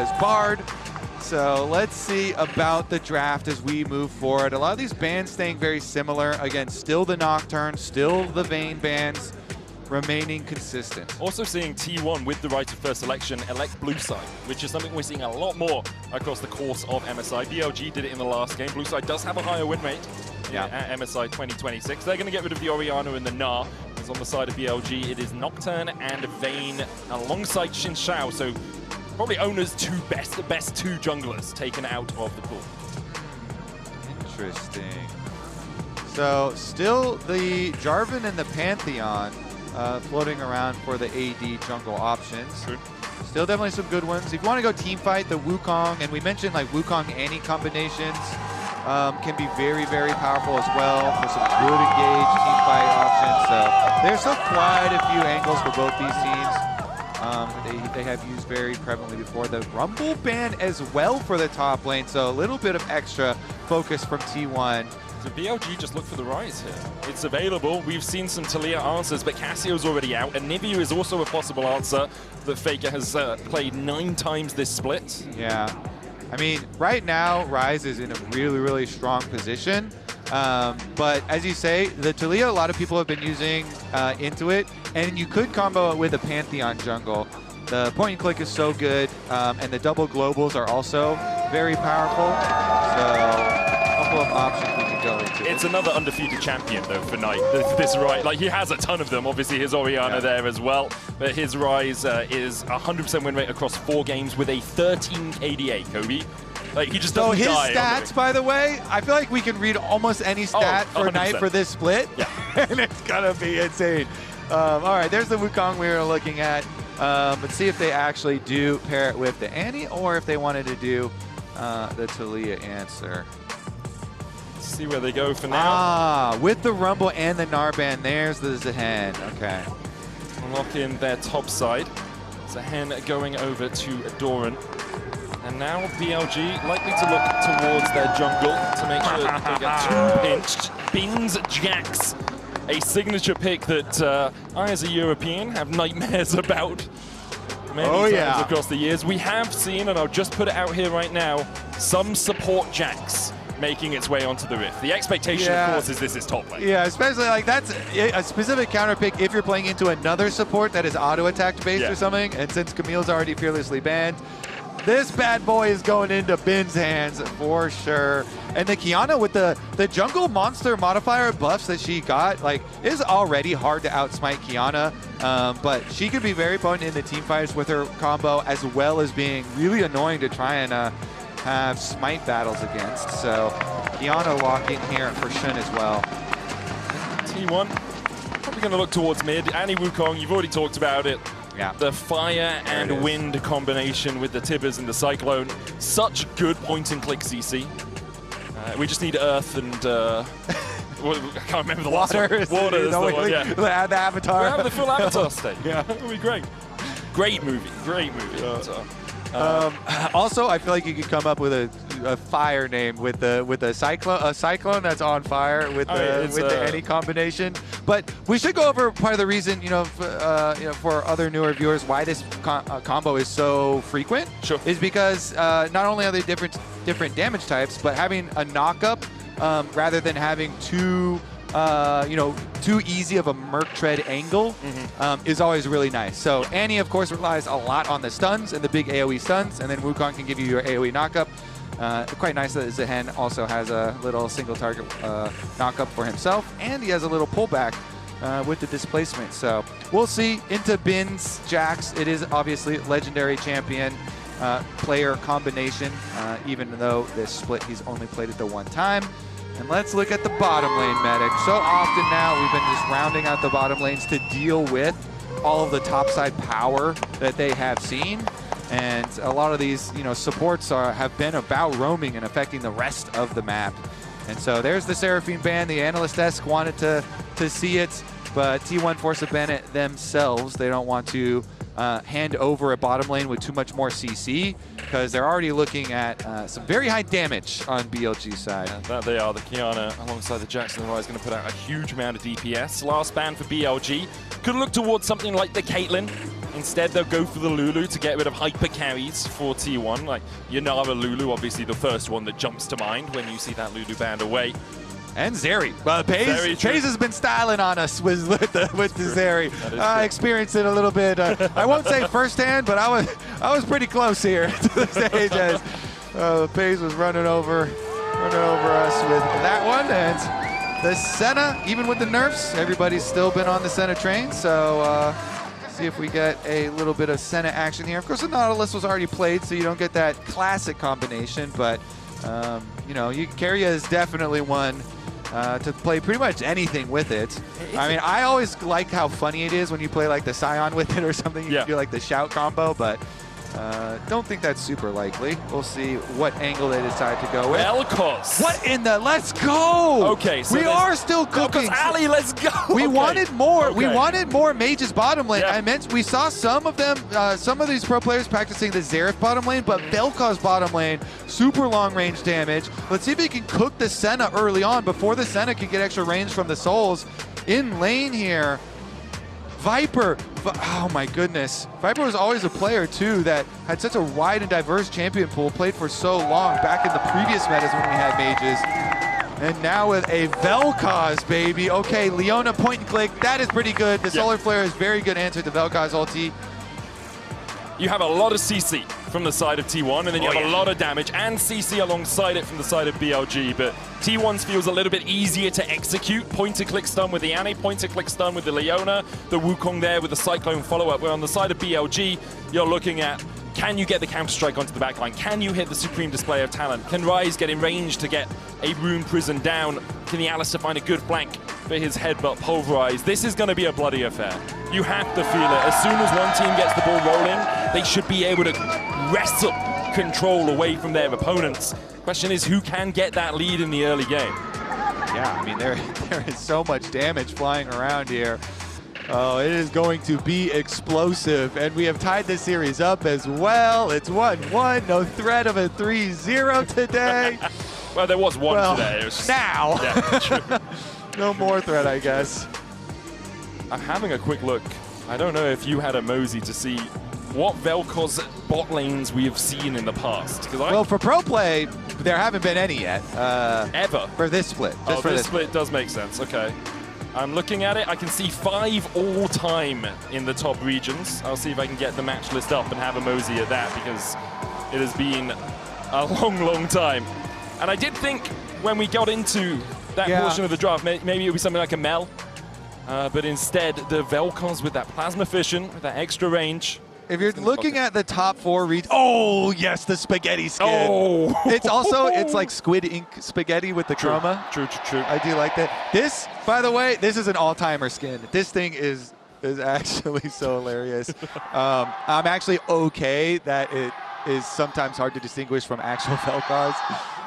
Keria's Bard. So let's see about the draft as we move forward. A lot of these bans staying very similar. Again, still the Nocturne, still the Vayne bans, remaining consistent. Also seeing T1 with the right of first selection elect blue side, which is something we're seeing a lot more across the course of MSI. BLG did it in the last game. Blue side does have a higher win rate at MSI 2026. They're going to get rid of the Orianna and the Gnar. As on the side of BLG, it is Nocturne and Vayne alongside Xin Shao. So probably Oner's the best two junglers taken out of the pool. Interesting. So still the Jarvan and the Pantheon floating around for the AD jungle options. True. Still definitely some good ones. If you want to go team fight, the Wukong, and we mentioned like Wukong Annie combinations can be very, very powerful as well for some good engaged team fight options. So there's still quite a few angles for both these teams. They have used very prevalently before. The Rumble ban as well for the top lane, so a little bit of extra focus from T1. So BLG just look for the Ryze here. It's available. We've seen some Taliyah answers, but Cassio's already out. And Nivea is also a possible answer that Faker has played 9 times this split. Yeah. I mean, right now, Ryze is in a really, really strong position. But as you say, the Taliyah, a lot of people have been using into it. And you could combo it with a Pantheon jungle. The point and click is so good. And the double globals are also very powerful. So a couple of options we can go into. It's another undefeated champion, though, for Knight. This Ryze, like, he has a ton of them. Obviously, his Orianna there as well. But his Ryze is 100% win rate across 4 games with a 13 KDA, Kobe. Like, he just doesn't die. His stats, by the way, I feel like we can read almost any stat for Knight for this split. Yeah. And it's gonna be insane. All right, there's the Wukong we were looking at. Let's see if they actually do pair it with the Annie or if they wanted to do the Taliyah answer. See where they go for now. With the Rumble and the Narban, there's the Zaahen. Okay. Lock in their top side. Zaahen going over to Doran. And now BLG likely to look towards their jungle to make sure they get 2 pinched. Bins Jax, a signature pick that I, as a European, have nightmares about many times across the years. We have seen, and I'll just put it out here right now, some support Jax making its way onto the Rift. The expectation, of course, is this is top lane. Yeah, especially like that's a specific counter pick if you're playing into another support that is auto-attack based or something. And since Camille's already fearlessly banned, this bad boy is going into Bin's hands for sure. And the Qiyana with the jungle monster modifier buffs that she got, like, is already hard to outsmite Qiyana. But she could be very potent in the team fights with her combo, as well as being really annoying to try and have smite battles against. So Qiyana locking here for Shen as well. T1 probably going to look towards mid. Annie Wukong, you've already talked about it. Yeah. The fire and wind combination with the Tibbers and the Cyclone. Such good point-and-click CC. We just need Earth and... I can't remember the last one. Water is the one, yeah. The Avatar. We're having the full Avatar state. Yeah. It'll be great. Great movie. Great movie. Also, I feel like you could come up with a fire name with a cyclone that's on fire with the any combination. But we should go over part of the reason, for other newer viewers, why this combo is so frequent. Sure. Is because not only are they different damage types, but having a knock-up rather than having too easy of a Merc Tread angle is always really nice. So Annie, of course, relies a lot on the stuns and the big AoE stuns, and then Wukong can give you your AoE knockup. Quite nice that Zaahen also has a little single target knockup for himself, and he has a little pullback with the displacement. So we'll see into Bin's Jax. It is obviously legendary champion player combination, even though this split he's only played it the 1 time. And let's look at the bottom lane medic. So often now we've been just rounding out the bottom lanes to deal with all of the topside power that they have seen. And a lot of these, supports have been about roaming and affecting the rest of the map. And so there's the Seraphine ban. The analyst desk wanted to see it, but T1 forced to ban it themselves. They don't want to hand over a bottom lane with too much more CC, because they're already looking at some very high damage on BLG's side. Yeah, that they are. The Qiyana alongside the Jackson Ryze is going to put out a huge amount of DPS. Last ban for BLG. Could look towards something like the Caitlyn Instead, they'll go for the Lulu to get rid of hyper carries for T1. Like Yanara Lulu, obviously the first one that jumps to mind when you see that Lulu band away. And Zeri. Peyz has been styling on us with the Zeri. I experienced it a little bit. I won't say firsthand, but I was pretty close here to the stage as Peyz was running over us with that one. And the Senna, even with the nerfs, everybody's still been on the Senna train. So see if we get a little bit of Senna action here. Of course, the Nautilus was already played, so you don't get that classic combination. But you know, Keria is definitely one to play pretty much anything with it. I mean, I always like how funny it is when you play like the Scion with it or something. You can do like the shout combo, but don't think that's super likely. We'll see what angle they decide to go with. Vel'Koz. What in the? Let's go! Okay, so we are still cooking. Ali, let's go! We wanted more. We wanted more Mage's bottom lane. Yeah. I meant we saw some of them, some of these pro players practicing the Xerath bottom lane, but Vel'Koz bottom lane, super long range damage. Let's see if he can cook the Senna early on before the Senna can get extra range from the Souls. In lane here, Viper. Oh my goodness. Viper was always a player too that had such a wide and diverse champion pool, played for so long back in the previous metas when we had mages. And now with a Vel'Koz, baby. Okay, Leona point and click, that is pretty good. The Solar Flare is very good answer to Vel'Koz ulti. You have a lot of CC from the side of T1, and then you have a lot of damage and CC alongside it from the side of BLG, but T1's feels a little bit easier to execute. Point-to-click stun with the Annie, point-to-click stun with the Leona, the Wukong there with the Cyclone follow-up, where on the side of BLG, you're looking at, can you get the counter-strike onto the backline? Can you hit the supreme display of talent? Can Ryze get in range to get a Rune Prison down? Can the Alistar find a good flank for his headbutt pulverized? This is going to be a bloody affair. You have to feel it. As soon as one team gets the ball rolling, they should be able to wrestle control away from their opponents. Question is, who can get that lead in the early game? Yeah, I mean, there is so much damage flying around here. Oh, it is going to be explosive, and we have tied this series up as well. It's 1-1, no threat of a 3-0 today. Well, there was one today. It was just, now. Yeah, true. No more threat, I guess. I'm having a quick look. I don't know if you had a mosey to see what Vel'Koz bot lanes we have seen in the past. Well, for pro play, there haven't been any yet. Ever? For this split. Just for this split does make sense, okay. I'm looking at it, I can see 5 all-time in the top regions. I'll see if I can get the match list up and have a mosey at that, because it has been a long, long time. And I did think when we got into that portion of the draft, maybe it would be something like a Mel, but instead the Vel'Koz with that Plasma Fission, with that extra range. If you're looking at the top 4 regions, oh yes, the spaghetti skin. Oh. It's like squid ink spaghetti with the chroma. True. I do like that. This, by the way, this is an all-timer skin. This thing is actually so hilarious. I'm actually okay that it is sometimes hard to distinguish from actual Vel'Koz.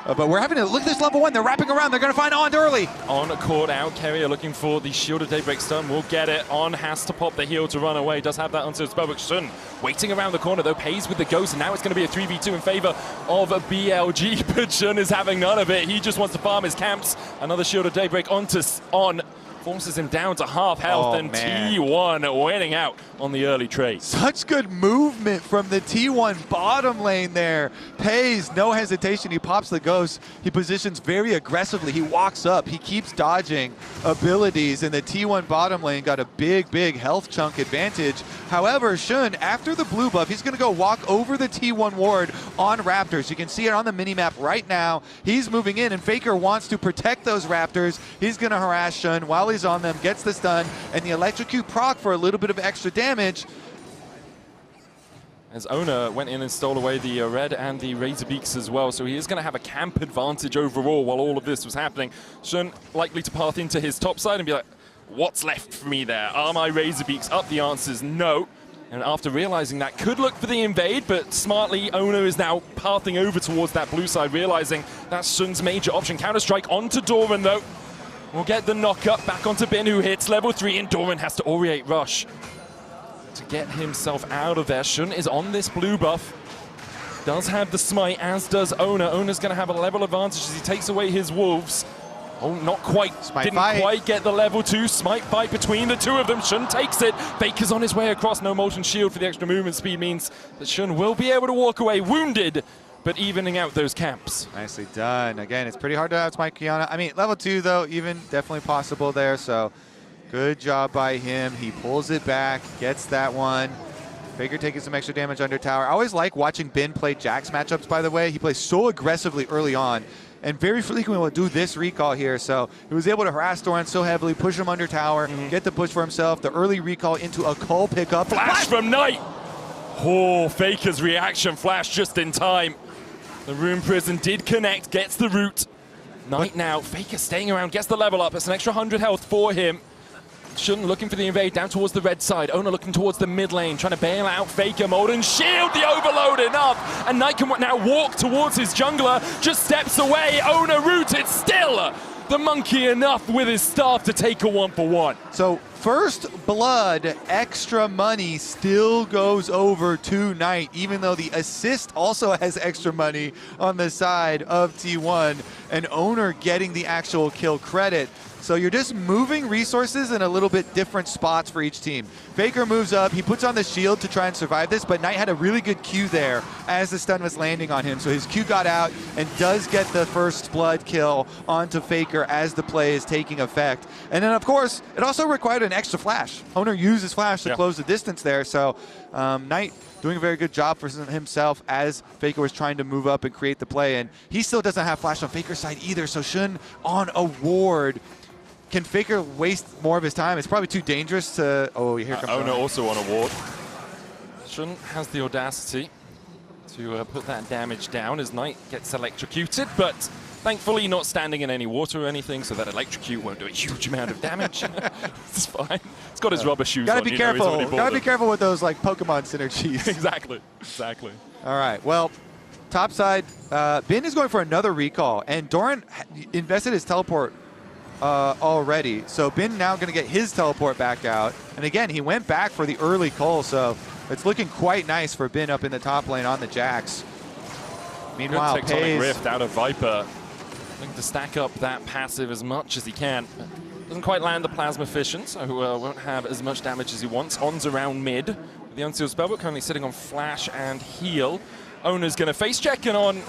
But we're having to look at this level 1. They're wrapping around. They're going to find On early. On caught out. Keria looking for the Shield of Daybreak stun. Will get it. On has to pop the heal to run away. Does have that onto his spell, but Shun waiting around the corner though. Peyz with the ghost, and now it's going to be a 3v2 in favor of a BLG. But Shun is having none of it. He just wants to farm his camps. Another Shield of Daybreak onto On. Forces him down to half health, and T1 winning out on the early trade. Such good movement from the T1 bottom lane there. Peyz, no hesitation, he pops the ghost. He positions very aggressively. He walks up, he keeps dodging abilities, and the T1 bottom lane got a big, big health chunk advantage. However, Shun, after the blue buff, he's gonna go walk over the T1 ward on Raptors. You can see it on the minimap right now. He's moving in, and Faker wants to protect those Raptors. He's gonna harass Shun while he's on them, gets the stun, and the electrocute proc for a little bit of extra damage. As Oner went in and stole away the red and the Razor Beaks as well, so he is going to have a camp advantage overall while all of this was happening. Shun likely to path into his top side and be like, what's left for me there? Are my Razor Beaks up? The answer is no. And after realizing that, could look for the invade, but smartly, Oner is now pathing over towards that blue side, realizing that's Shun's major option. Counter-strike onto Doran, though. We'll get the knock-up back onto Bin, who hits level 3, and Doran has to Aureate Rush to get himself out of there. Shun is on this blue buff. Does have the smite, as does Oner. Oner's going to have a level advantage as he takes away his wolves. Oh, not quite. Smite Didn't fight. quite get the level 2. Smite fight between the two of them. Shun takes it. Faker's on his way across. No molten shield for the extra movement speed means that Shun will be able to walk away wounded, but evening out those camps. Nicely done. Again, it's pretty hard to outsmite Qiyana. I mean, level 2, though, even definitely possible there, so good job by him. He pulls it back, gets that one. Faker taking some extra damage under tower. I always like watching Bin play Jax matchups, by the way. He plays so aggressively early on, and very frequently will do this recall here. So he was able to harass Doran so heavily, push him under tower, get the push for himself, the early recall into a cull pickup. Flash from Knight! Oh, Faker's reaction flash just in time. The Rune Prison did connect, gets the root. Knight now, Faker staying around, gets the level up. It's an extra 100 health for him. Shun looking for the invade down towards the red side. Oner looking towards the mid lane, trying to bail out Faker. Molten shield, the overload enough. And Knight can now walk towards his jungler, just steps away. Oner rooted still. The monkey enough with his staff to take a 1-for-1. So first blood, extra money still goes over to Knight, even though the assist also has extra money on the side of T1, and Oner getting the actual kill credit. So you're just moving resources in a little bit different spots for each team. Faker moves up, he puts on the shield to try and survive this, but Knight had a really good Q there as the stun was landing on him. So his Q got out and does get the first blood kill onto Faker as the play is taking effect. And then of course, it also required an extra flash. Oner uses flash to close the distance there. So Knight doing a very good job for himself as Faker was trying to move up and create the play. And he still doesn't have flash on Faker's side either. So Shun on a ward. Can Faker waste more of his time? It's probably too dangerous to... Oh, here comes Oner also on a ward. Shun has the audacity to put that damage down as Knight gets electrocuted, but thankfully not standing in any water or anything, so that electrocute won't do a huge amount of damage. It's fine. It's got his rubber shoes Gotta on. be careful. Gotta be careful with those like Pokemon synergies. Exactly. Exactly. All right. Well, top side, Bin is going for another recall, and Doran invested his teleport already. So Bin now going to get his teleport back out. And again, he went back for the early cull, so it's looking quite nice for Bin up in the top lane on the Jax. Meanwhile, good tectonic Peyz, rift out of Viper. Looking to stack up that passive as much as he can. Doesn't quite land the plasma fission, so won't have as much damage as he wants. On's around mid. The unsealed spellbook currently sitting on flash and heal. Oner's going to face check, and On...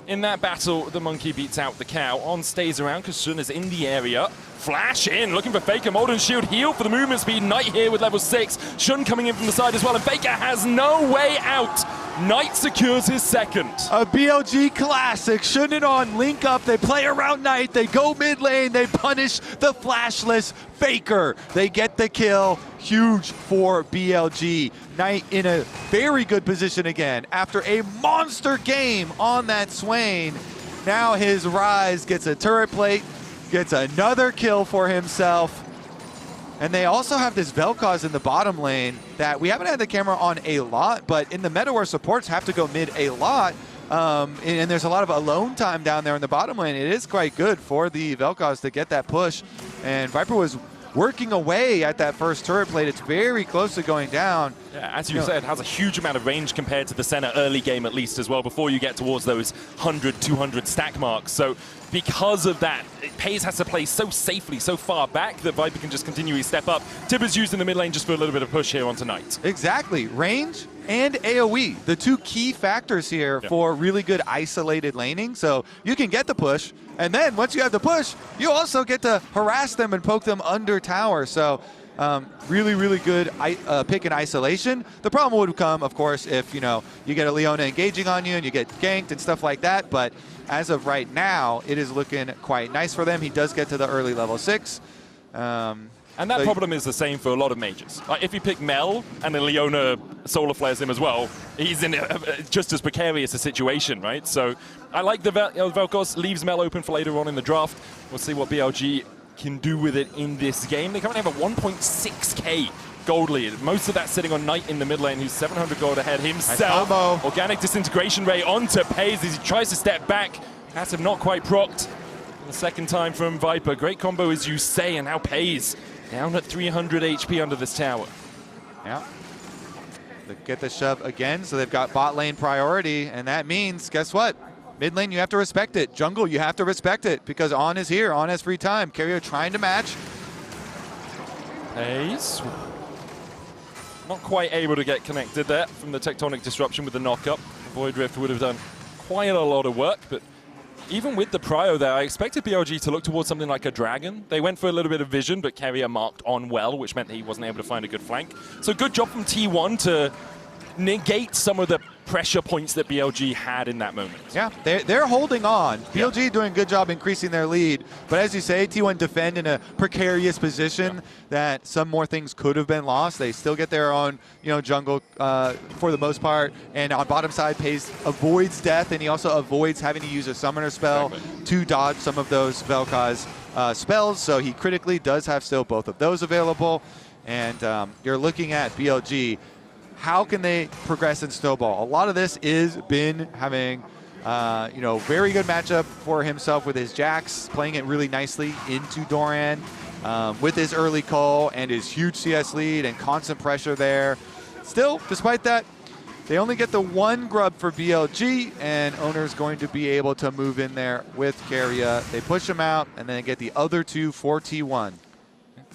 in that battle, the monkey beats out the cow. On stays around because Shun is in the area. Flash in, looking for Faker. Molten shield heal for the movement speed. Knight here with level 6. Shun coming in from the side as well, and Faker has no way out. Knight secures his second. a BLG classic. Shun and On link up. They play around Knight. They go mid lane. They punish the flashless Faker. They get the kill. Huge for BLG. Knight in a very good position again after a monster game on that Swain. Now his Ryze gets a turret plate, gets another kill for himself. And they also have this Vel'Koz in the bottom lane that we haven't had the camera on a lot, but in the meta where supports have to go mid a lot, and there's a lot of alone time down there in the bottom lane, it is quite good for the Vel'Koz to get that push. And Viper was working away at that first turret plate. It's very close to going down. Yeah, as you said, it has a huge amount of range compared to the Senna early game at least as well, before you get towards those 100, 200 stack marks. So because of that, Peyz has to play so safely, so far back that Viper can just continually step up. Tibber's used in the mid lane just for a little bit of push here on tonight. Exactly. Range and AoE, the two key factors here for really good isolated laning. So you can get the push, and then once you have the push, you also get to harass them and poke them under tower. So really, really good pick in isolation. The problem would come, of course, if you get a Leona engaging on you and you get ganked and stuff like that. But as of right now, it is looking quite nice for them. He does get to the early level 6. And that problem is the same for a lot of mages. Like if you pick Mel and then Leona solar flares him as well, he's in just as precarious a situation, right? So I like the Vel'Koz leaves Mel open for later on in the draft. We'll see what BLG can do with it in this game. They currently have a 1.6k gold lead. Most of that sitting on Knight in the mid lane, who's 700 gold ahead himself. Nice Organic disintegration ray onto Peyz as he tries to step back. Has him not quite procced. The second time from Viper. Great combo, as you say, and now Peyz down at 300 HP under this tower. Yeah. They get the shove again, so they've got bot lane priority, and that means, guess what? Mid lane, you have to respect it. Jungle, you have to respect it because On is here. On has free time. Keria trying to match. Peyz. Not quite able to get connected there from the tectonic disruption with the knock-up. Void Rift would have done quite a lot of work, but even with the prio there, I expected BLG to look towards something like a dragon. They went for a little bit of vision, but Keria marked On well, which meant that he wasn't able to find a good flank. So good job from T1 to negate some of the pressure points that BLG had in that moment. Yeah, they're holding on. BLG doing a good job increasing their lead, but as you say, T1 defend in a precarious position that some more things could have been lost. They still get their own, jungle for the most part, and on bottom side, Peyz avoids death, and he also avoids having to use a summoner spell to dodge some of those Vel'Koz spells, so he critically does have still both of those available, and you're looking at BLG. How can they progress in snowball? A lot of this is Bin having, very good matchup for himself with his Jax, playing it really nicely into Doran with his early call and his huge CS lead and constant pressure there. Still, despite that, they only get the one grub for BLG, and Oner's going to be able to move in there with Keria. They push him out, and then they get the other two for T1.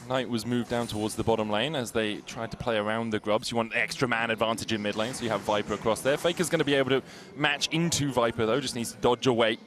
Knight was moved down towards the bottom lane as they tried to play around the grubs. You want extra man advantage in mid lane, so you have Viper across there. Faker's going to be able to match into Viper, though. Just needs to dodge away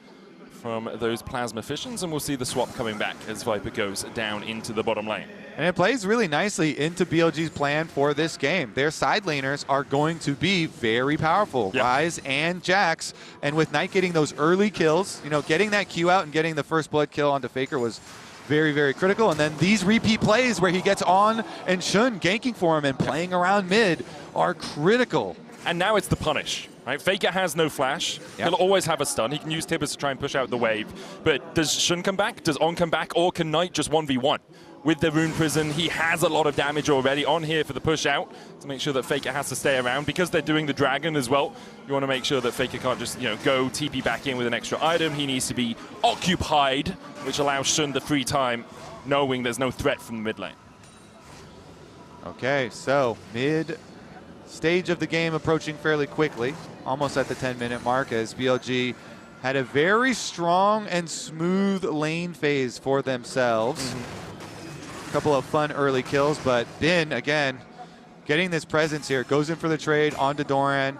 from those plasma fissions, and we'll see the swap coming back as Viper goes down into the bottom lane. And it plays really nicely into BLG's plan for this game. Their side laners are going to be very powerful, Ryze and Jax. And with Knight getting those early kills, getting that Q out and getting the first blood kill onto Faker was very, very critical. And then these repeat plays where he gets On and Xun ganking for him and playing around mid are critical. And now it's the punish, right? Faker has no flash. He'll always have a stun. He can use Tibbers to try and push out the wave. But does Xun come back? Does On come back? Or can Knight just 1v1? With the Rune Prison, he has a lot of damage already. On here for the push out to make sure that Faker has to stay around. Because they're doing the Dragon as well, you want to make sure that Faker can't just, go TP back in with an extra item. He needs to be occupied, which allows Xun the free time, knowing there's no threat from the mid lane. Okay, so mid stage of the game approaching fairly quickly, almost at the 10-minute mark, as BLG had a very strong and smooth lane phase for themselves. A couple of fun early kills, but Bin, again, getting this presence here, goes in for the trade onto Doran,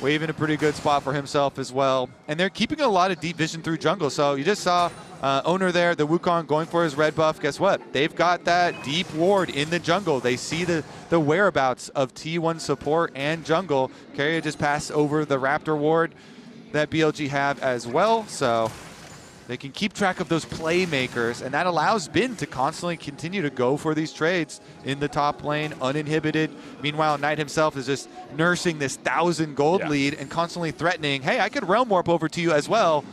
waving a pretty good spot for himself as well. And they're keeping a lot of deep vision through jungle. So you just saw Oner there, the Wukong going for his red buff. Guess what? They've got that deep ward in the jungle. They see the whereabouts of T1 support and jungle. Keria just passed over the Raptor ward that BLG have as well. So they can keep track of those playmakers, and that allows Bin to constantly continue to go for these trades in the top lane, uninhibited. Meanwhile, Knight himself is just nursing this 1,000 gold lead and constantly threatening, hey, I could realm warp over to you as well.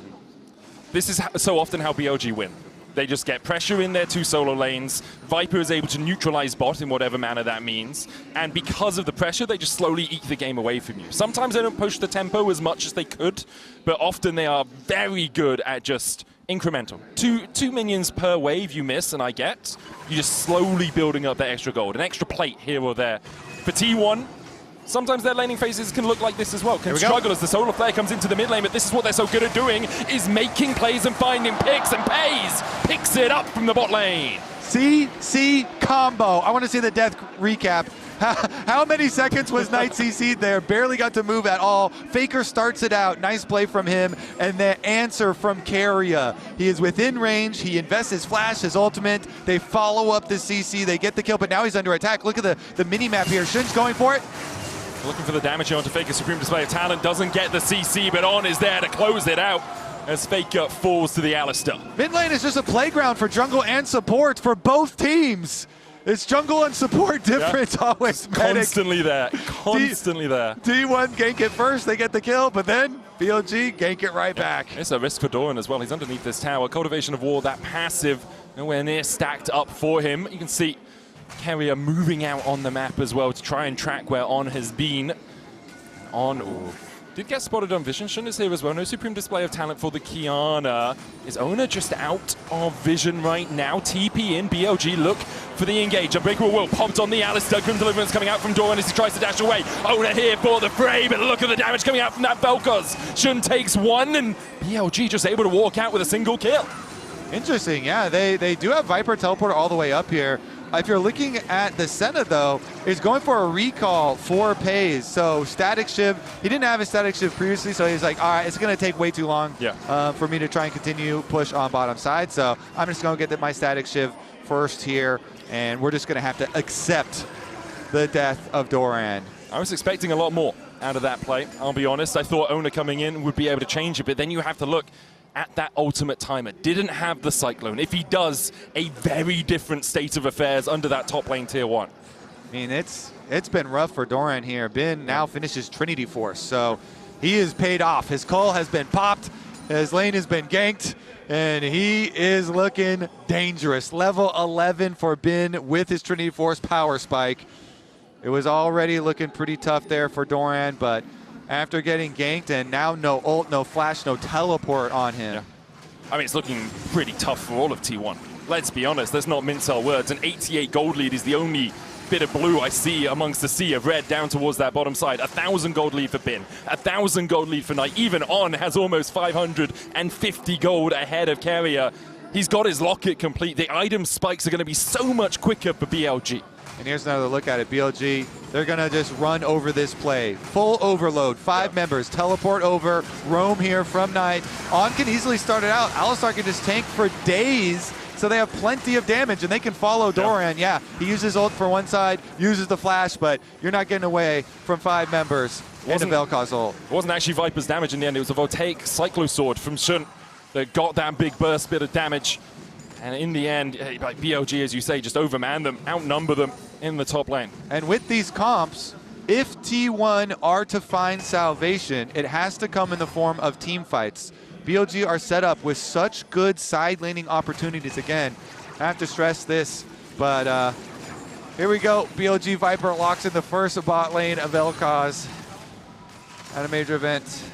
This is so often how BLG win. They just get pressure in their two solo lanes. Viper is able to neutralize bot in whatever manner that means. And because of the pressure, they just slowly eke the game away from you. Sometimes they don't push the tempo as much as they could, but often they are very good at just incremental. Two minions per wave you miss, and I get. You're just slowly building up that extra gold. An extra plate here or there. For T1, sometimes their laning phases can look like this as well. Can struggle as the solar flare comes into the mid lane, but this is what they're so good at doing, is making plays and finding picks, and Peyz picks it up from the bot lane. CC combo. I want to see the death recap. How many seconds was Knight CC'd there? Barely got to move at all. Faker starts it out. Nice play from him. And the answer from Keria. He is within range. He invests his flash, his ultimate. They follow up the CC. They get the kill, but now he's under attack. Look at the mini-map here. Xun's going for it. Looking for the damage here onto Faker. Supreme display of talent. Doesn't get the CC, but On is there to close it out as Faker falls to the Alistar. Mid lane is just a playground for jungle and support for both teams. It's jungle and support difference always. Constantly there. Constantly there. T1 gank it first. They get the kill, but then BLG gank it right back. It's a risk for Doran as well. He's underneath this tower. Cultivation of War, that passive, nowhere near stacked up for him. You can see Keria moving out on the map as well to try and track where On has been. On, Did get spotted on vision. Shun is here as well. No supreme display of talent for the Qiyana. Is Oner just out of vision right now? TP in. BLG look for the engage. Unbreakable Will popped on the Alistar. Grim Deliverance coming out from Doran as he tries to dash away. Oner here for the fray, but look at the damage coming out from that Vel'Koz. Shun takes one, and BLG just able to walk out with a single kill. Interesting, yeah. They do have Viper teleporter all the way up here. If you're looking at the Senna, though, is going for a recall for Peyz. So Static Shiv, he didn't have a Static Shiv previously, so he's like, all right, it's going to take way too long for me to try and continue push on bottom side. So I'm just going to get my Static Shiv first here, and we're just going to have to accept the death of Doran. I was expecting a lot more out of that play, I'll be honest. I thought Oner coming in would be able to change it, but then you have to look at that ultimate timer. Didn't have the Cyclone. If he does, a very different state of affairs under that top lane tier 1. I mean, it's been rough for Doran here. Bin now finishes Trinity Force, so he is paid off. His call has been popped, his lane has been ganked, and he is looking dangerous. Level 11 for Bin with his Trinity Force power spike. It was already looking pretty tough there for Doran, but after getting ganked and now no ult, no flash, no teleport on him. Yeah. I mean, it's looking pretty tough for all of T1. Let's be honest, let's not mince our words. An 88 gold lead is the only bit of blue I see amongst the sea of red down towards that bottom side. 1,000 gold lead for Bin, 1,000 gold lead for Knight. Even On has almost 550 gold ahead of Keria. He's got his locket complete. The item spikes are going to be so much quicker for BLG. And here's another look at it. BLG, they're going to just run over this play. Full overload, 5 members, teleport over, roam here from Knight. On can easily start it out. Alistar can just tank for days, so they have plenty of damage, and they can follow Doran. Yeah, he uses ult for one side, uses the flash, but you're not getting away from 5 members and a Vel'Koz ult. It wasn't actually Viper's damage in the end. It was a Voltaic Cyclosword from Shun that got that big burst bit of damage. And in the end, like BLG, as you say, just overman them, outnumber them in the top lane. And with these comps, if T1 are to find salvation, it has to come in the form of team fights. BLG are set up with such good side laning opportunities. Again, I have to stress this, but here we go. BLG Viper locks in the first bot lane of Vel'Koz at a major event,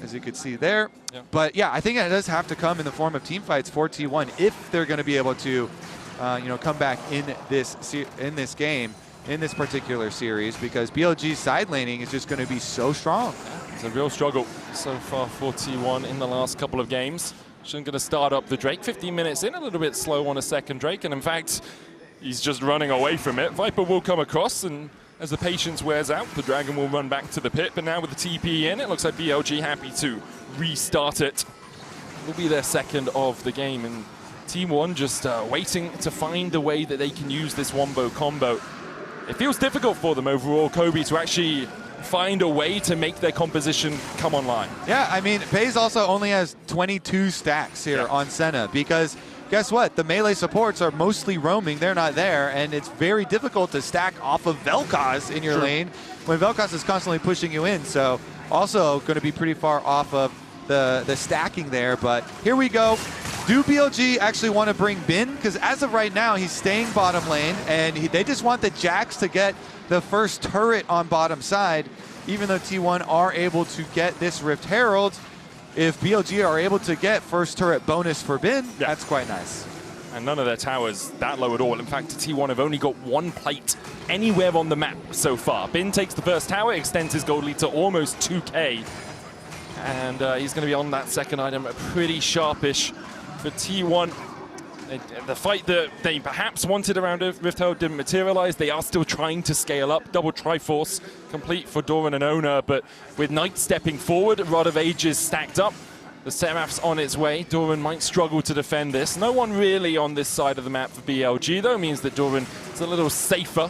as you can see there. Yeah. But yeah, I think it does have to come in the form of team fights for T1 if they're going to be able to, come back in this game, in this particular series, because BLG's side laning is just going to be so strong. It's a real struggle so far for T1 in the last couple of games. Shun going to start up the Drake. 15 minutes in, a little bit slow on a second Drake, and in fact, he's just running away from it. Viper will come across, and as the patience wears out, the Dragon will run back to the pit, but now with the TP in, it looks like BLG happy to restart it. Will be their second of the game, and Team 1 just waiting to find a way that they can use this wombo combo. It feels difficult for them overall, Kobe, to actually find a way to make their composition come online. Yeah, I mean, Peyz also only has 22 stacks here on Senna, because guess what? The melee supports are mostly roaming. They're not there, and it's very difficult to stack off of Vel'Koz in your lane when Vel'Koz is constantly pushing you in. So also going to be pretty far off of the stacking there. But here we go. Do BLG actually want to bring Bin? Because as of right now, he's staying bottom lane, and they just want the Jax to get the first turret on bottom side, even though T1 are able to get this Rift Herald. If BLG are able to get first turret bonus for Bin, that's quite nice. And none of their towers that low at all. In fact, T1 have only got 1 plate anywhere on the map so far. Bin takes the first tower, extends his gold lead to almost 2K. And he's going to be on that second item, pretty sharpish for T1. The fight that they perhaps wanted around Rift Herald didn't materialize. They are still trying to scale up. Double Triforce complete for Doran and Oner, but with Knight stepping forward, Rod of Ages stacked up. The Seraph's on its way. Doran might struggle to defend this. No one really on this side of the map for BLG, though. Means that Doran is a little safer.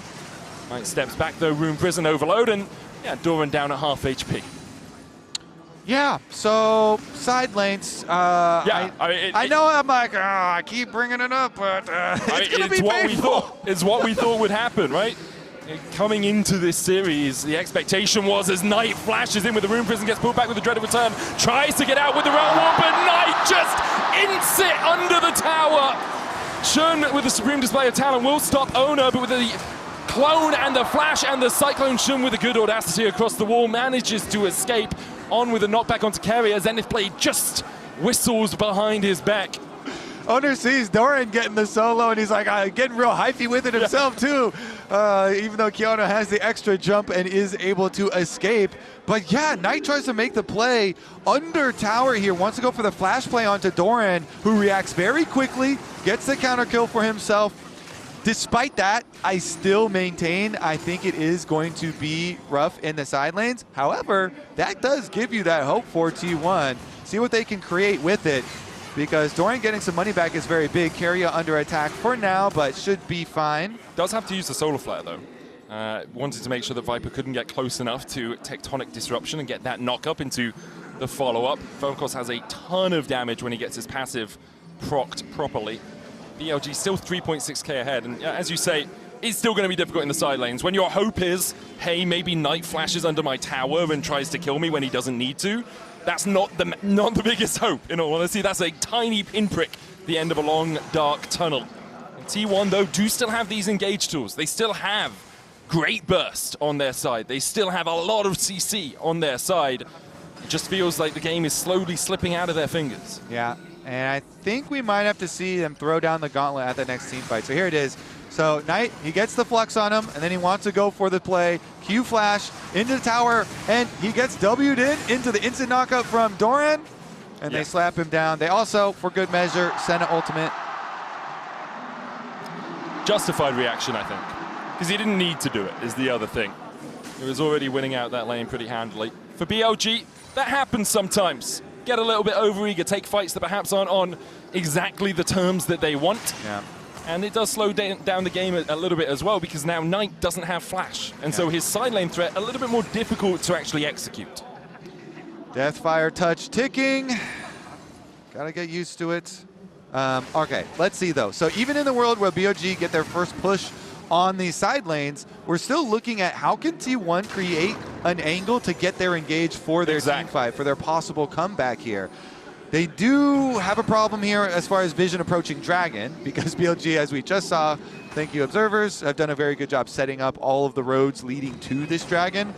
Knight steps back, though. Rune Prison overload, and yeah, Doran down at half HP. Yeah, so side lanes. I know I'm like, I keep bringing it up, but it's going to be painful. It's what we thought would happen, right? Coming into this series, the expectation was as Knight flashes in with the Rune Prison, gets pulled back with the Dreaded Return, tries to get out with the Realm War, but Knight just ints it under the tower. Shun with the Supreme Display of Talent will stop Oner, but with the clone and the flash and the Cyclone Shun with a good audacity across the wall manages to escape. On with a knockback onto Keria. Zenith Blade just whistles behind his back. Oner sees Doran getting the solo, and he's like getting real hypey with it himself too. Even though Qiyana has the extra jump and is able to escape. But yeah, Knight tries to make the play under tower here. Wants to go for the flash play onto Doran, who reacts very quickly, gets the counter kill for himself. Despite that, I still maintain I think it is going to be rough in the side lanes. However, that does give you that hope for T1. See what they can create with it, because Doran getting some money back is very big. Keria under attack for now, but should be fine. Does have to use the solar flare though. Wanted to make sure that Viper couldn't get close enough to tectonic disruption and get that knock up into the follow-up. Vel'Koz has a ton of damage when he gets his passive procced properly. BLG still 3.6k ahead, and as you say, it's still going to be difficult in the side lanes. When your hope is, hey, maybe Knight flashes under my tower and tries to kill me when he doesn't need to, that's not the biggest hope, in all honesty. That's a tiny pinprick, the end of a long, dark tunnel. And T1, though, do still have these engage tools. They still have great burst on their side. They still have a lot of CC on their side. It just feels like the game is slowly slipping out of their fingers. Yeah, and I think we might have to see them throw down the gauntlet at the next team fight. So here it is. So Knight, he gets the flux on him, and then he wants to go for the play. Q flash into the tower, and he gets W'd into the instant knockup from Doran, and they slap him down. They also, for good measure, Senna ultimate. Justified reaction, I think, because he didn't need to do it, is the other thing. He was already winning out that lane pretty handily. For BLG, that happens sometimes. Get a little bit overeager, take fights that perhaps aren't on exactly the terms that they want. Yeah. And it does slow down the game a little bit as well, because now Knight doesn't have flash. And so his side lane threat a little bit more difficult to actually execute. Deathfire touch ticking. Gotta get used to it. Okay, let's see though. So even in the world where BLG get their first push on these side lanes, we're still looking at how can T1 create an angle to get their engage for their team fight, for their possible comeback here. They do have a problem here as far as vision approaching Dragon, because BLG, as we just saw, thank you observers, have done a very good job setting up all of the roads leading to this Dragon.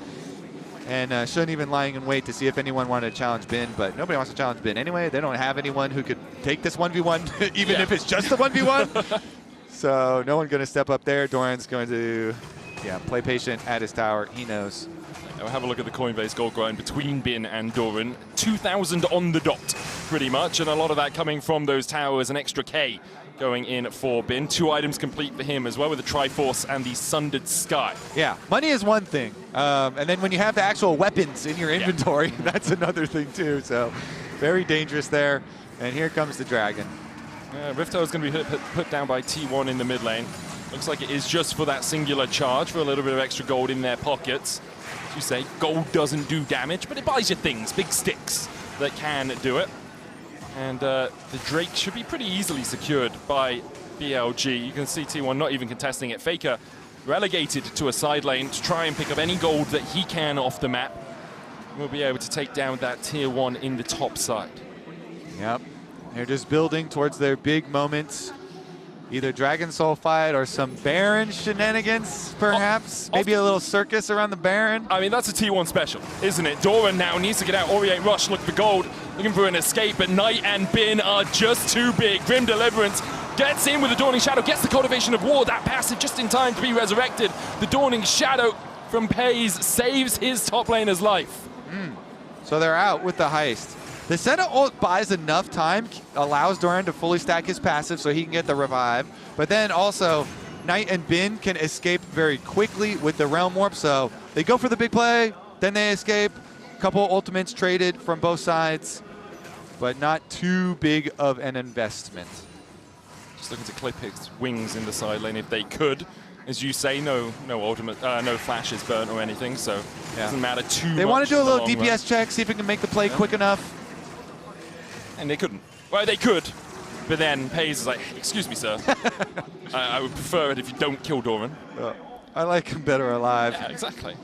And shouldn't even lying in wait to see if anyone wanted to challenge Bin, but nobody wants to challenge Bin anyway. They don't have anyone who could take this 1v1, even if it's just a 1v1. So no one going to step up there. Doran's going to play patient at his tower. He knows. We'll have a look at the Coinbase gold grind between Bin and Doran. 2,000 on the dot, pretty much, and a lot of that coming from those towers. An extra K going in for Bin. 2 items complete for him as well, with the Triforce and the Sundered Sky. Yeah, money is one thing. And then when you have the actual weapons in your inventory, that's another thing too. So very dangerous there. And here comes the Dragon. Rifto is going to be put down by T1 in the mid lane. Looks like it is just for that singular charge, for a little bit of extra gold in their pockets. As you say, gold doesn't do damage, but it buys you things, big sticks that can do it. And the Drake should be pretty easily secured by BLG. You can see T1 not even contesting it. Faker relegated to a side lane to try and pick up any gold that he can off the map. We'll be able to take down that tier 1 in the top side. Yep. They're just building towards their big moments. Either Dragon Soul fight or some Baron shenanigans, perhaps. Maybe a little circus around the Baron. I mean, that's a T1 special, isn't it? Doran now needs to get out. Orient Rush, look for gold, looking for an escape, but Knight and Bin are just too big. Grim Deliverance gets in with the Dawning Shadow, gets the Cultivation of War, that passive just in time to be resurrected. The Dawning Shadow from Peyz saves his top laner's life. So they're out with the heist. The Senna ult buys enough time, allows Doran to fully stack his passive so he can get the revive. But then also, Knight and Bin can escape very quickly with the Realm Warp. So they go for the big play, then they escape. Couple ultimates traded from both sides, but not too big of an investment. Just looking to clip his wings in the side lane if they could. As you say, no ultimate, no flashes burnt or anything, so it doesn't matter too much. They want to do a little DPS check, see if it can make the play quick enough. And they couldn't. Well, they could, but then Peyz is like, excuse me, sir. I would prefer it if you don't kill Doran. I like him better alive. Yeah, exactly.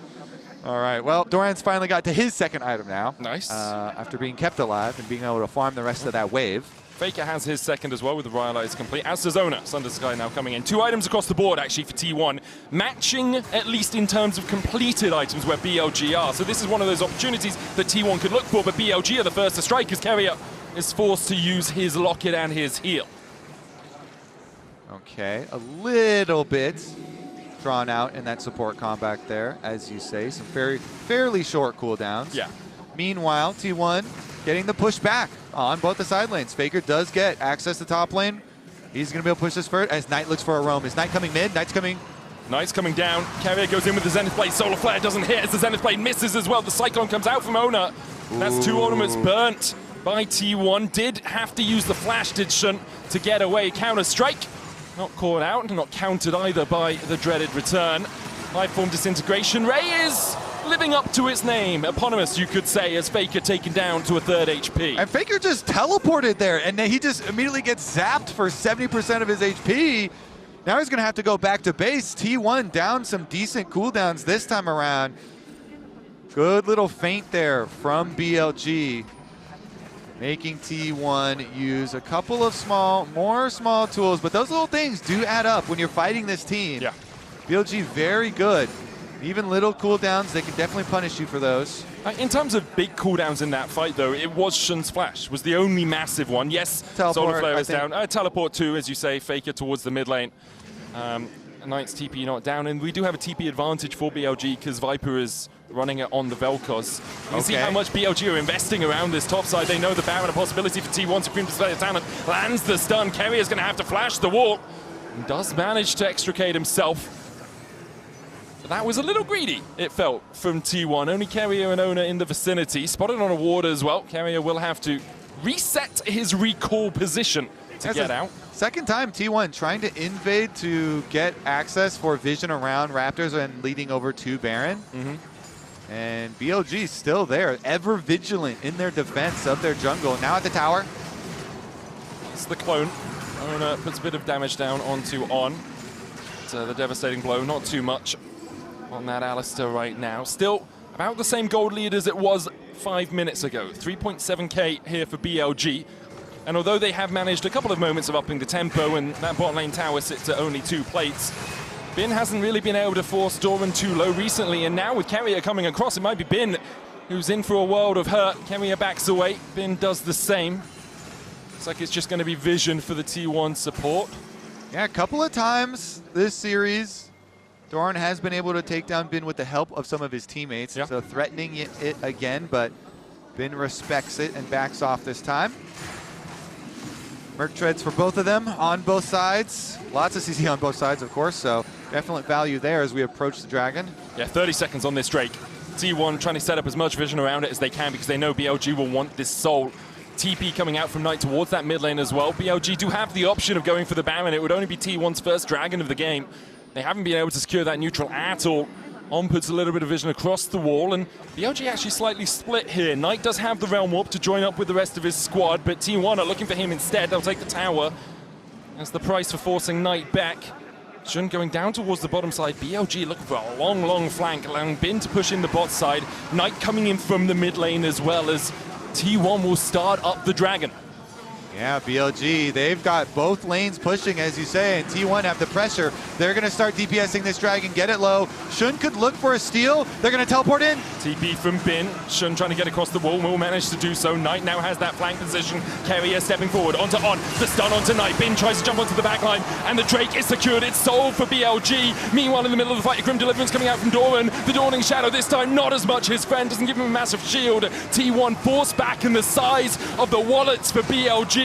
All right, well, Doran's finally got to his second item now. Nice. After being kept alive and being able to farm the rest of that wave. Faker has his second as well with the Ryze complete, as does Oner. Sunder Sky now coming in. 2 items across the board actually for T1, matching at least in terms of completed items where BLG are. So this is one of those opportunities that T1 could look for, but BLG are the first to strike as Keria is forced to use his locket and his heal. Okay, a little bit drawn out in that support combat there, as you say. Some fairly short cooldowns. Yeah. Meanwhile, T1 getting the push back on both the side lanes. Faker does get access to top lane. He's going to be able to push this first as Knight looks for a roam. Is Knight coming mid? Knight's coming. Knight's coming down. Keria goes in with the Zenith Blade. Solar Flare doesn't hit as the Zenith Blade misses as well. The Cyclone comes out from Oner. That's 2 ornaments burnt by T1. Did have to use the flash, did Shun, to get away. Counter strike. Not caught out and not countered either by the dreaded return. Lifeform disintegration. Ray is living up to its name. Eponymous, you could say, as Faker taken down to a 3rd HP. And Faker just teleported there, and then he just immediately gets zapped for 70% of his HP. Now he's going to have to go back to base. T1 down some decent cooldowns this time around. Good little feint there from BLG, making T1 use a couple of more small tools, but those little things do add up when you're fighting this team. Yeah. BLG very good. Even little cooldowns, they can definitely punish you for those. In terms of big cooldowns in that fight, though, it was Shun's flash, was the only massive one. Yes, Teleport, Solar Flare is down. Teleport too, as you say, Faker towards the mid lane. Knight's TP not down, and we do have a TP advantage for BLG because Viper is running it on the Vel'Koz. You can see how much BLG are investing around this top side. They know the Baron, a possibility for T1. Supreme Display of Talent lands the stun. Keria is going to have to flash the wall. And does manage to extricate himself. But that was a little greedy, it felt, from T1. Only Keria and Oner in the vicinity. Spotted on a ward as well. Keria will have to reset his recall position to get out. Second time T1 trying to invade to get access for vision around Raptors and leading over to Baron. And BLG still there, ever vigilant in their defense of their jungle. Now at the tower. It's the clone. Oner puts a bit of damage down onto On. So the devastating blow, not too much on that Alistar right now. Still about the same gold lead as it was 5 minutes ago. 3.7k here for BLG. And although they have managed a couple of moments of upping the tempo and that bot lane tower sits at only 2 plates, Bin hasn't really been able to force Doran too low recently, and now with Keria coming across, it might be Bin who's in for a world of hurt. Keria backs away, Bin does the same. Looks like it's just going to be vision for the T1 support. Yeah, a couple of times this series, Doran has been able to take down Bin with the help of some of his teammates. So threatening it again, but Bin respects it and backs off this time. Merc treads for both of them on both sides. Lots of CC on both sides, of course, so definite value there as we approach the dragon. Yeah, 30 seconds on this Drake. T1 trying to set up as much vision around it as they can because they know BLG will want this soul. TP coming out from Knight towards that mid lane as well. BLG do have the option of going for the Baron. It would only be T1's first dragon of the game. They haven't been able to secure that neutral at all. On puts a little bit of vision across the wall, and BLG actually slightly split here. Knight does have the Realm Warp to join up with the rest of his squad, but T1 are looking for him instead. They'll take the tower. That's the price for forcing Knight back. Shun going down towards the bottom side. BLG looking for a long, long flank, allowing Bin to push in the bot side. Knight coming in from the mid lane as well as T1 will start up the dragon. Yeah, BLG, they've got both lanes pushing, as you say, and T1 have the pressure. They're going to start DPSing this dragon, get it low. Shun could look for a steal. They're going to teleport in. TP from Bin. Shun trying to get across the wall, will manage to do so. Knight now has that flank position. Keria stepping forward, onto On. The stun onto Knight. Bin tries to jump onto the backline, and the Drake is secured. It's sold for BLG. Meanwhile, in the middle of the fight, Grim Deliverance coming out from Doran. The Dawning Shadow, this time not as much. His friend doesn't give him a massive shield. T1 forced back, and the size of the wallets for BLG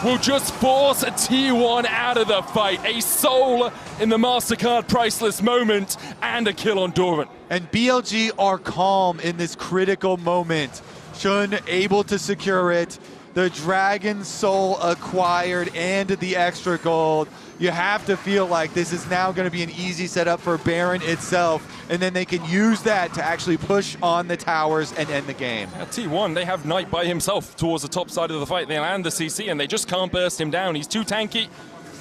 will just force a T1 out of the fight. A soul in the MasterCard priceless moment and a kill on Doran. And BLG are calm in this critical moment. Shun able to secure it. The Dragon Soul acquired and the extra gold. You have to feel like this is now going to be an easy setup for Baron itself, and then they can use that to actually push on the towers and end the game. At T1, they have Knight by himself towards the top side of the fight. They land the CC, and they just can't burst him down. He's too tanky.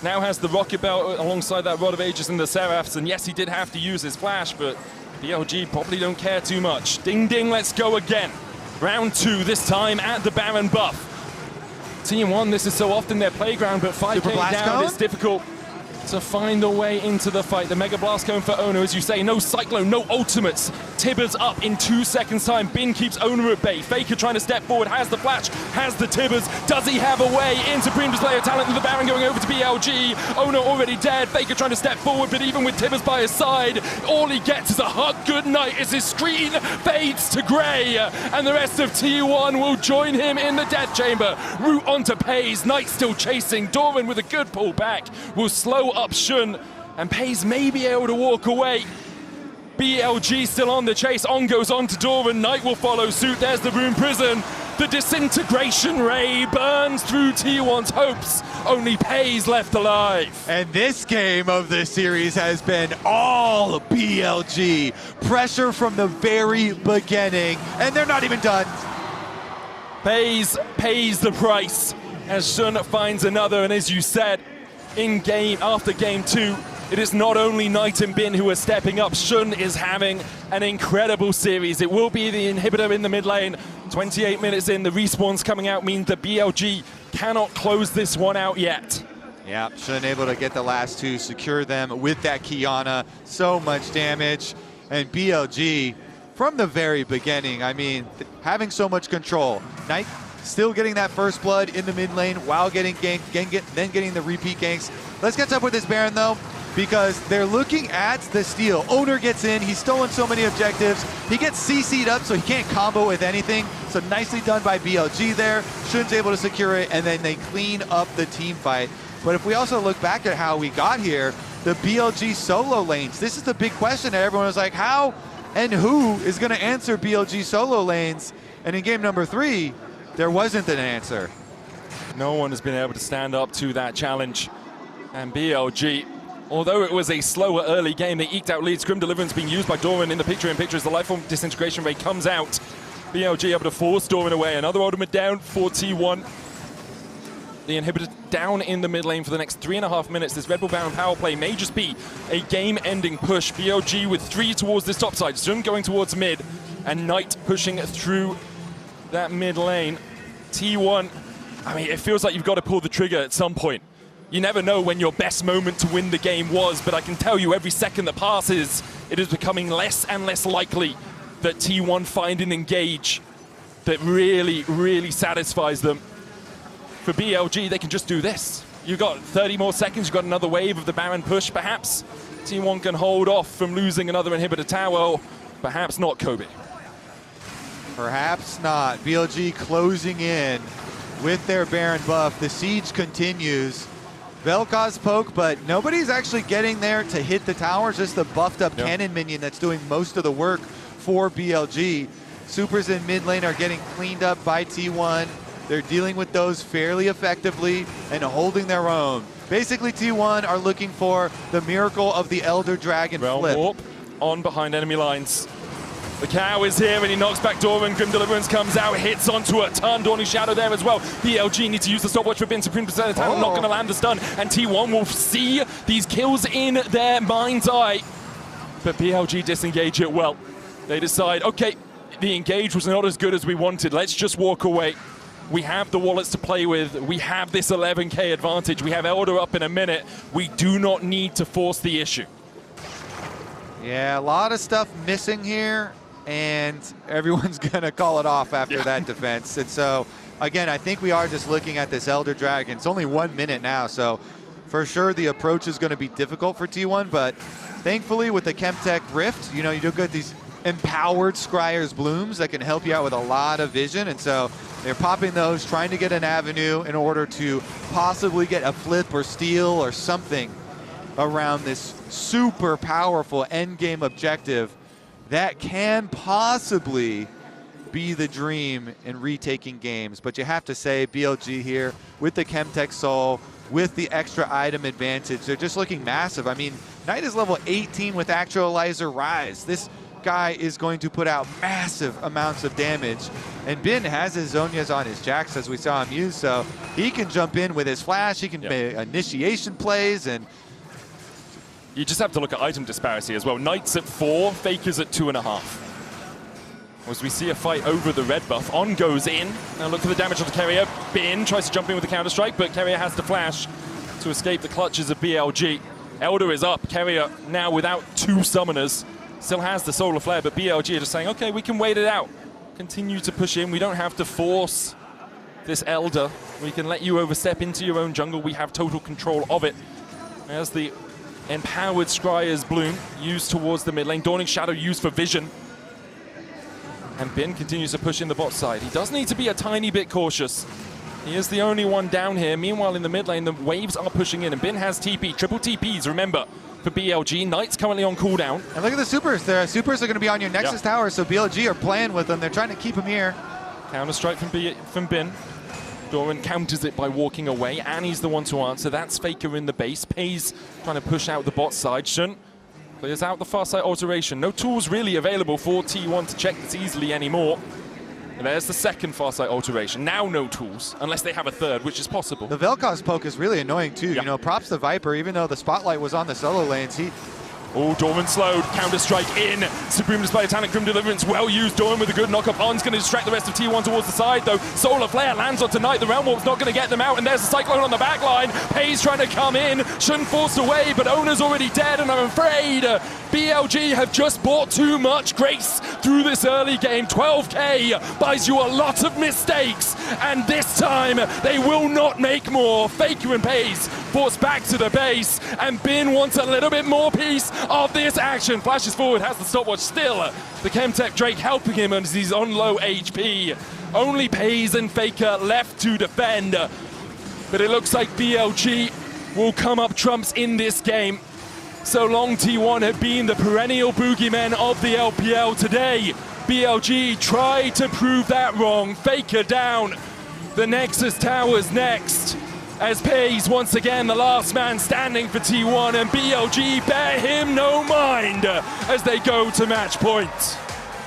Now has the Rocket Belt alongside that Rod of Ages and the Seraphs, and yes, he did have to use his flash, but BLG probably don't care too much. Ding, ding, let's go again. Round 2, this time at the Baron buff. T1, this is so often their playground, but 5K down, it's difficult to find the way into the fight. The Mega Blast Cone for Oner, as you say, no Cyclone, no ultimates. Tibbers up in 2 seconds time. Bin keeps Oner at bay. Faker trying to step forward, has the flash, has the Tibbers. Does he have a way in? Supreme display of talent with the Baron going over to BLG. Oner already dead. Faker trying to step forward, but even with Tibbers by his side, all he gets is a hug goodnight as his screen fades to grey. And the rest of T1 will join him in the death chamber. Route onto Peyz. Knight still chasing. Doran with a good pullback will slow up Shun, and Peyz may be able to walk away. BLG still on the chase. On goes on to Doran. Knight will follow suit. There's the Rune Prison. The disintegration ray burns through T1's hopes. Only Peyz left alive. And this game of the series has been all BLG. Pressure from the very beginning, and they're not even done. Peyz pays the price as Shun finds another, and as you said, in game after game 2, it is not only Knight and Bin who are stepping up. Shun is having an incredible series. It will be the inhibitor in the mid lane. 28 minutes in, the respawns coming out means that BLG cannot close this one out yet. Yeah, Shun able to get the last 2, secure them with that Qiyana. So much damage. And BLG, from the very beginning, I mean, having so much control. Knight still getting that first blood in the mid lane while getting ganked, then getting the repeat ganks. Let's catch up with this Baron though, because they're looking at the steal. Oner gets in, he's stolen so many objectives. He gets CC'd up so he can't combo with anything. So nicely done by BLG there. Shun's able to secure it, and then they clean up the team fight. But if we also look back at how we got here, the BLG solo lanes, this is the big question that everyone was like, how and who is gonna answer BLG solo lanes? And in game number 3, there wasn't an answer. No one has been able to stand up to that challenge. And BLG, although it was a slower early game, they eked out leads. Grim Deliverance being used by Doran in the picture. In picture as the Lifeform Disintegration Ray comes out. BLG able to force Doran away. Another ultimate down for T1. The inhibitor down in the mid lane for the next 3.5 minutes. This Red Bull Baron power play may just be a game-ending push. BLG with 3 towards this top side. Sun going towards mid, and Knight pushing through that mid lane. T1, I mean, it feels like you've got to pull the trigger at some point. You never know when your best moment to win the game was, but I can tell you every second that passes, it is becoming less and less likely that T1 find an engage that really, really satisfies them. For BLG, they can just do this. You've got 30 more seconds, you've got another wave of the Baron push, perhaps. T1 can hold off from losing another inhibitor tower, perhaps not Kobe. Perhaps not. BLG closing in with their Baron buff. The siege continues. Vel'Koz poke, but nobody's actually getting there to hit the towers. Just the buffed up cannon minion that's doing most of the work for BLG. Supers in mid lane are getting cleaned up by T1. They're dealing with those fairly effectively and holding their own. Basically, T1 are looking for the miracle of the Elder Dragon flip. Warp on behind enemy lines. The cow is here and he knocks back Doran. Grim Deliverance comes out, hits onto a ton. Dawning Shadow there as well. BLG need to use the stopwatch for Bin. Supreme Percent talent not going to land the stun. And T1 will see these kills in their mind's eye. But BLG disengage it well. They decide, okay, the engage was not as good as we wanted. Let's just walk away. We have the wallets to play with. We have this 11K advantage. We have Elder up in a minute. We do not need to force the issue. Yeah, a lot of stuff missing here, and everyone's going to call it off after that defense. And so, again, I think we are just looking at this Elder Dragon. It's only 1 minute now, so for sure the approach is going to be difficult for T1, but thankfully with the Chemtech Rift, you know, you do get these empowered Scryer's Blooms that can help you out with a lot of vision, and so they're popping those, trying to get an avenue in order to possibly get a flip or steal or something around this super powerful endgame objective that can possibly be the dream in retaking games. But you have to say, BLG here with the Chemtech Soul, with the extra item advantage, they're just looking massive. I mean, Knight is level 18 with Actualizer Ryze. This guy is going to put out massive amounts of damage, and Bin has his Zhonyas on his Jax as we saw him use, so he can jump in with his flash, he can make initiation plays, and you just have to look at item disparity as well. Knight's at 4, Faker's at 2.5. As we see a fight over the red buff. On goes in. Now look for the damage onto Keria. Bin tries to jump in with the counter-strike, but Keria has to flash to escape the clutches of BLG. Elder is up. Keria now without 2 summoners. Still has the Solar Flare, but BLG are just saying, okay, we can wait it out. Continue to push in. We don't have to force this Elder. We can let you overstep into your own jungle. We have total control of it. As the empowered Scryer's Bloom used towards the mid lane. Dawning Shadow used for vision. And Bin continues to push in the bot side. He does need to be a tiny bit cautious. He is the only one down here. Meanwhile, in the mid lane, the waves are pushing in. And Bin has TP. Triple TPs, remember, for BLG. Knight's currently on cooldown. And look at the supers there. Supers are going to be on your Nexus tower, so BLG are playing with them. They're trying to keep him here. Counter-strike from Bin. Doran counters it by walking away. Annie's the one to answer. That's Faker in the base. Peyz trying to push out the bot side. Shun clears out the far side alteration. No tools really available for T1 to check this easily anymore. And there's the second far side alteration. Now no tools, unless they have a third, which is possible. The Vel'Koz poke is really annoying too. You know, props to Viper, even though the spotlight was on the solo lanes. Oh, Doran slowed. Counter-strike in. Supreme Display of Talent, Grim Deliverance. Well used. Doran with a good knock-up on. It's going to distract the rest of T1 towards the side, though. Solar Flare lands on tonight. The Realm Warp's not going to get them out, and there's a Cyclone on the back line. Peyz trying to come in. Shun forced away, but Oner's already dead, and I'm afraid BLG have just bought too much grace through this early game. 12K buys you a lot of mistakes, and this time they will not make more. Faker and Peyz forced back to the base, and Bin wants a little bit more piece of this action. Flashes forward, has the stopwatch still. The Chemtech Drake helping him as he's on low HP. Only Peyz and Faker left to defend. But it looks like BLG will come up trumps in this game. So long T1 have been the perennial boogeymen of the LPL today. BLG tried to prove that wrong. Faker down. The Nexus Tower's next. As Peyz, once again, the last man standing for T1, and BLG bear him no mind as they go to match point.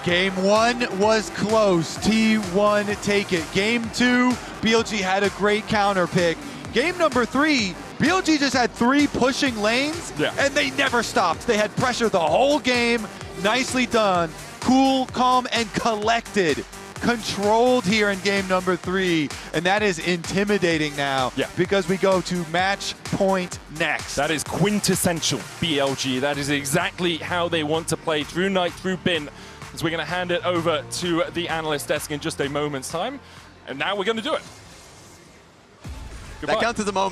Game 1 was close. T1 take it. Game 2, BLG had a great counter pick. Game number 3, BLG just had 3 pushing lanes, and they never stopped. They had pressure the whole game. Nicely done. Cool, calm, and collected. Controlled here in game number 3, and that is intimidating now because we go to match point next. That is quintessential BLG. That is exactly how they want to play through Knight, through Bin. As we're going to hand it over to the analyst desk in just a moment's time, and now we're going to do it. Goodbye. That counts as a moment.